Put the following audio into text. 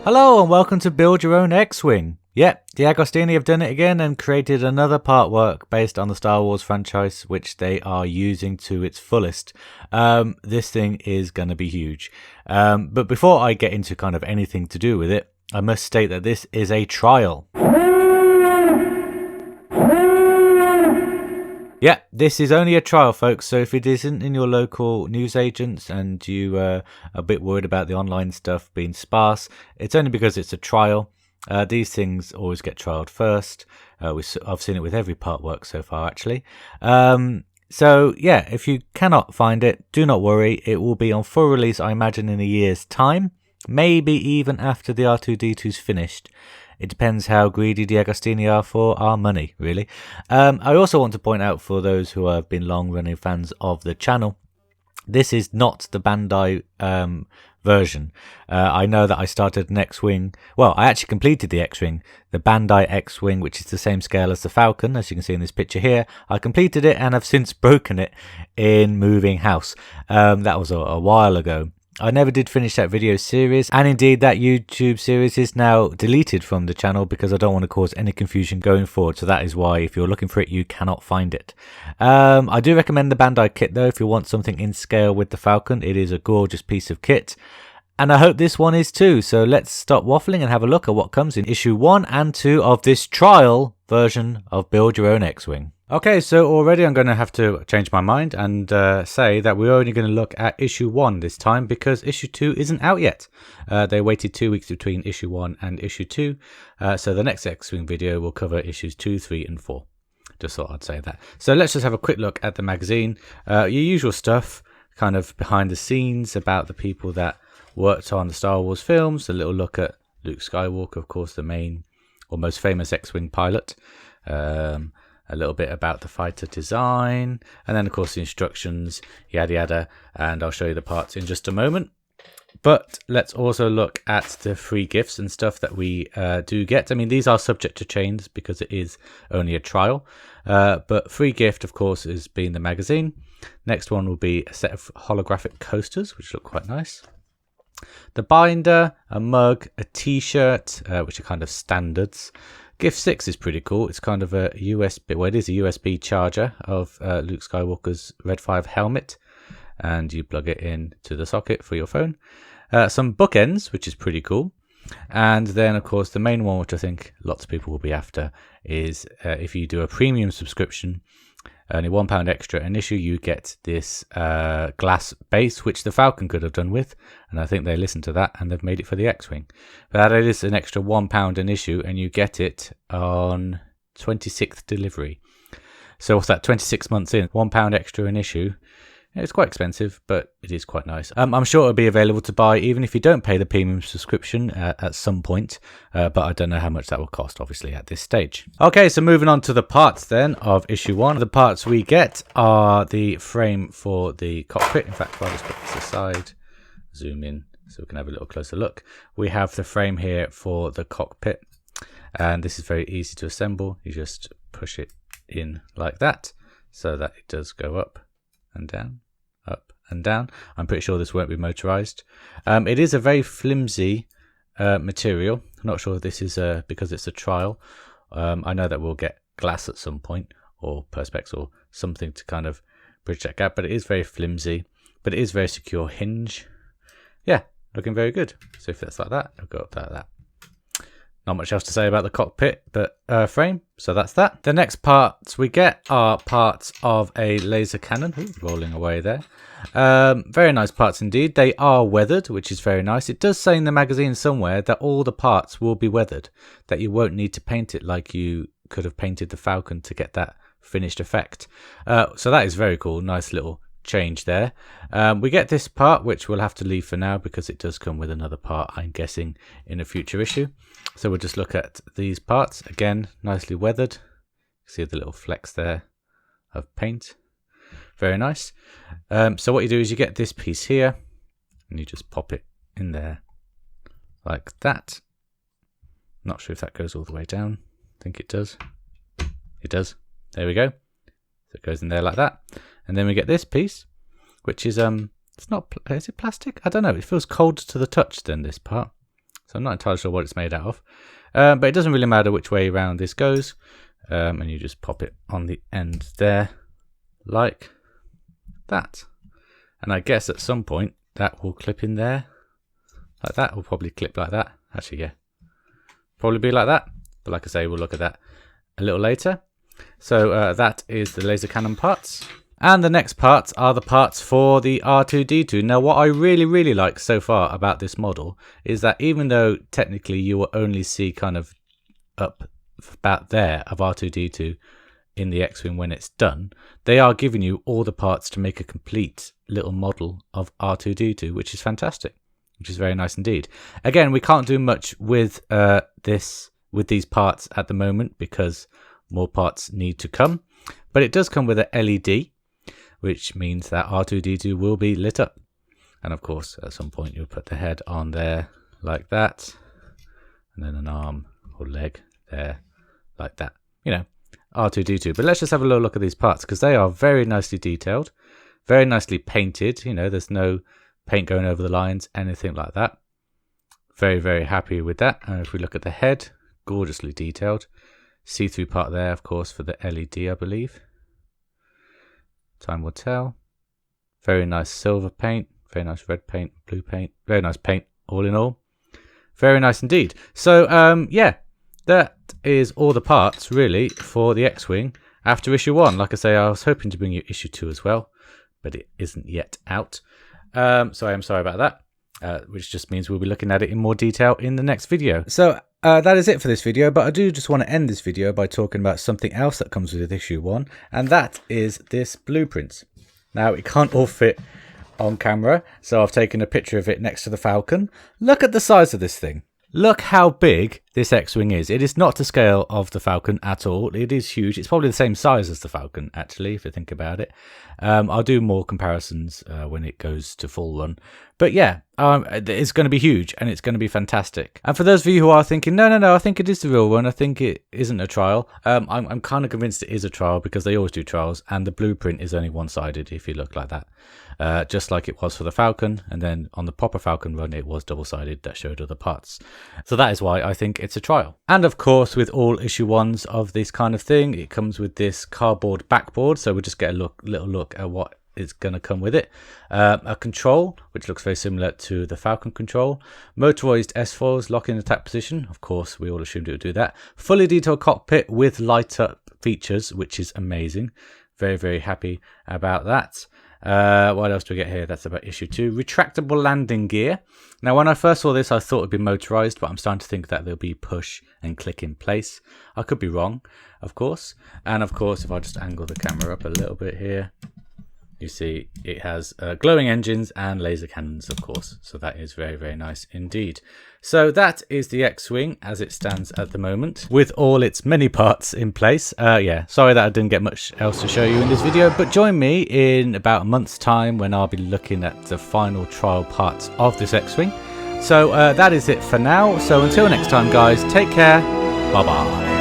Hello and welcome to Build Your Own X-Wing. Yep, DeAgostini have done it again and created another part work based on the Star Wars franchise, which they are using to its fullest. This thing is going to be huge. But before I get into kind of anything to do with it, I must state that this is a trial. Yeah, this is only a trial, folks, so if it isn't in your local newsagents and you are a bit worried about the online stuff being sparse, it's only because it's a trial. These things always get trialed first. I've seen it with every part work so far, actually. So, yeah, if you cannot find it, do not worry. It will be on full release, I imagine, in a year's time, maybe even after the R2-D2's finished. It depends how greedy DeAgostini are for our money, really. I also want to point out for those who have been long-running fans of the channel, this is not the Bandai version. I know that I started an X-Wing. Well, I actually completed the X-Wing, the Bandai X-Wing, which is the same scale as the Falcon, as you can see in this picture here. I completed it and have since broken it in moving house. That was a while ago. I never did finish that video series, and indeed that YouTube series is now deleted from the channel because I don't want to cause any confusion going forward, so that is why if you're looking for it you cannot find it. I do recommend the Bandai kit though if you want something in scale with the Falcon. It is a gorgeous piece of kit, and I hope this one is too, so let's stop waffling and have a look at what comes in issue 1 and 2 of this trial version of Build Your Own X-Wing. Okay, so already I'm going to have to change my mind and say that we're only going to look at issue 1 this time because issue 2 isn't out yet. They waited 2 weeks between issue 1 and issue 2, so the next X-Wing video will cover issues 2, 3 and 4. Just thought I'd say that. So let's just have a quick look at the magazine. Your usual stuff, kind of behind the scenes about the people that worked on the Star Wars films, a little look at Luke Skywalker, of course, the main or most famous X-Wing pilot. A little bit about the fighter design, and then of course the instructions, yada yada, and I'll show you the parts in just a moment. But let's also look at the free gifts and stuff that we do get. I mean, these are subject to change because it is only a trial, but free gift of course is being the magazine. Next one will be a set of holographic coasters which look quite nice, the binder, a mug, a t-shirt, which are kind of standards. Gift 6 is pretty cool. It's kind of a USB, well, it is a USB charger of Luke Skywalker's Red 5 helmet, and you plug it in to the socket for your phone. Some bookends, which is pretty cool. And then, of course, the main one, which I think lots of people will be after, is if you do a premium subscription, only £1 extra an issue, you get this glass base, which the Falcon could have done with, and I think they listened to that and they've made it for the X-Wing. But that is an extra £1 an issue, and you get it on 26th delivery. So what's that, 26 months in, £1 extra an issue. It's quite expensive, but it is quite nice. I'm sure it'll be available to buy even if you don't pay the premium subscription at some point, but I don't know how much that will cost, obviously, at this stage. Okay, so moving on to the parts then of issue 1. The parts we get are the frame for the cockpit. In fact, I'll just put this aside, zoom in so we can have a little closer look. We have the frame here for the cockpit, and this is very easy to assemble. You just push it in like that so that it does go up and down, up and down. I'm pretty sure this won't be motorized. It is a very flimsy material. I'm not sure if this is because it's a trial. I know that we'll get glass at some point, or perspex or something to kind of bridge that gap, but it is very flimsy, but it is very secure hinge. Yeah, looking very good. So if that's like that, it'll go up like that. Not much else to say about the cockpit, but frame, so that's that. The next parts we get are parts of a laser cannon. Ooh, rolling away there. Very nice parts indeed. They are weathered, which is very nice. It does say in the magazine somewhere that all the parts will be weathered, that you won't need to paint it like you could have painted the Falcon to get that finished effect. So that is very cool. Nice little change there. We get this part, which we'll have to leave for now because it does come with another part, I'm guessing, in a future issue. So we'll just look at these parts. Again, nicely weathered. See the little flecks there of paint. Very nice. So what you do is you get this piece here and you just pop it in there like that. Not sure if that goes all the way down. I think it does. It does. There we go. So it goes in there like that. And then we get this piece, which is it's not, is it plastic? I don't know. It feels cold to the touch then, this part. So I'm not entirely sure what it's made out of. But it doesn't really matter which way around this goes. And you just pop it on the end there, like that. And I guess at some point that will clip in there, like that. Will probably clip like that. Actually, yeah, probably be like that. But like I say, we'll look at that a little later. So that is the laser cannon parts. And the next parts are the parts for the R2-D2. Now, what I really like so far about this model is that even though technically you will only see kind of up about there of R2-D2 in the X-Wing when it's done, they are giving you all the parts to make a complete little model of R2-D2, which is fantastic, which is very nice indeed. Again, we can't do much with these parts at the moment because more parts need to come, but it does come with an LED, which means that R2-D2 will be lit up. And of course, at some point you'll put the head on there like that, and then an arm or leg there like that. You know, R2-D2. But let's just have a little look at these parts, because they are very nicely detailed, very nicely painted. You know, there's no paint going over the lines, anything like that. Very happy with that. And if we look at the head, gorgeously detailed. See-through part there, of course, for the LED, I believe. Time will tell. Very nice silver paint, very nice red paint, blue paint, very nice paint all in all. Very nice indeed. So yeah, that is all the parts really for the X-Wing after issue 1. Like I say, I was hoping to bring you issue 2 as well, but it isn't yet out. So I am sorry about that, which just means we'll be looking at it in more detail in the next video. So that is it for this video, but I do just want to end this video by talking about something else that comes with issue 1, and that is this blueprint. Now, it can't all fit on camera, so I've taken a picture of it next to the Falcon. Look at the size of this thing. Look how big this X-Wing is. It is not to scale of the Falcon at all. It is huge. It's probably the same size as the Falcon, actually, if you think about it. I'll do more comparisons when it goes to full run. But yeah, it's going to be huge and it's going to be fantastic. And for those of you who are thinking, no, I think it is the real one, I think it isn't a trial, I'm kind of convinced it is a trial because they always do trials, and the blueprint is only one-sided if you look like that. Just like it was for the Falcon, and then on the proper Falcon run it was double-sided that showed other parts. So that is why I think it's a trial. And of course, with all issue 1s of this kind of thing, it comes with this cardboard backboard, so we'll just get a little look at what is going to come with it. A control, which looks very similar to the Falcon control. Motorized S-foils, lock in attack position. Of course, we all assumed it would do that. Fully detailed cockpit with light up features, which is amazing. Very happy about that. What else do we get here? That's about issue 2. Retractable landing gear. Now, when I first saw this, I thought it'd be motorized, but I'm starting to think that there'll be push and click in place. I could be wrong, of course. And of course, if I just angle the camera up a little bit here, you see it has glowing engines and laser cannons, of course. So that is very nice indeed. So that is the X-Wing as it stands at the moment, with all its many parts in place. Yeah, sorry that I didn't get much else to show you in this video, but join me in about a month's time when I'll be looking at the final trial parts of this X-Wing. So that is it for now. So until next time, guys, take care. Bye-bye.